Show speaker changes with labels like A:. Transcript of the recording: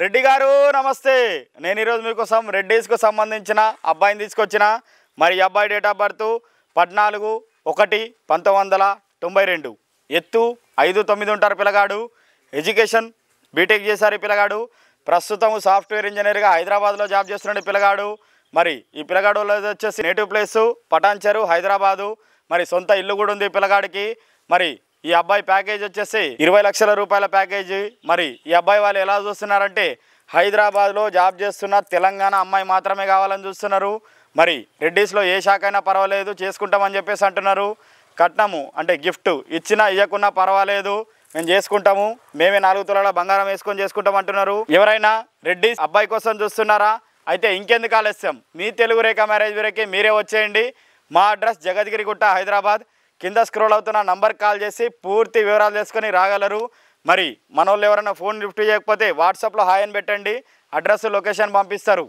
A: రెడ్డి గారు నమస్తే. నేను ఈరోజు మీకోసం రెడ్డీస్కు సంబంధించిన అబ్బాయిని తీసుకొచ్చిన. మరి ఈ అబ్బాయి డేట్ ఆఫ్ బర్త్ 14/1/1992. ఎత్తు 5'9" ఉంటారు పిల్లగాడు. ఎడ్యుకేషన్ బీటెక్ చేశారు ఈ పిల్లగాడు. ప్రస్తుతం సాఫ్ట్వేర్ ఇంజనీర్గా హైదరాబాద్లో జాబ్ చేస్తున్నాడు పిల్లగాడు. మరి ఈ పిల్లగాడు వచ్చేసి నేటివ్ ప్లేసు పటాన్చెరు హైదరాబాదు. మరి సొంత ఇల్లు కూడా ఉంది పిల్లగాడికి. మరి ఈ అబ్బాయి ప్యాకేజ్ వచ్చేసి 20 లక్షల రూపాయల ప్యాకేజీ. మరి ఈ అబ్బాయి వాళ్ళు ఎలా చూస్తున్నారంటే హైదరాబాద్లో జాబ్ చేస్తున్న తెలంగాణ అమ్మాయి మాత్రమే కావాలని చూస్తున్నారు. మరి రెడ్డీస్లో ఏ శాఖ అయినా పర్వాలేదు చేసుకుంటామని చెప్పేసి అంటున్నారు. కట్నము అంటే గిఫ్ట్ ఇచ్చినా ఇవ్వకున్నా పర్వాలేదు, మేము చేసుకుంటాము, మేమే 4 తులాల బంగారం వేసుకొని చేసుకుంటాం అంటున్నారు. ఎవరైనా రెడ్డీస్ అబ్బాయి కోసం చూస్తున్నారా? అయితే ఇంకెందుకు ఆలస్యం, మీ తెలుగు రేఖ మ్యారేజ్ బ్యూరోకి మీరే వచ్చేయండి. మా అడ్రస్ జగద్గిరిగుట్ట హైదరాబాద్. కింద స్క్రోల్ అవుతున్న నంబర్ కాల్ చేసి పూర్తి వివరాలు తెలుసుకొని రాగలరు. మరి మన వాళ్ళు ఎవరైనా ఫోన్ లిఫ్ట్ చేయకపోతే వాట్సాప్లో హాయ్ అని పెట్టండి, అడ్రస్ లొకేషన్ పంపిస్తారు.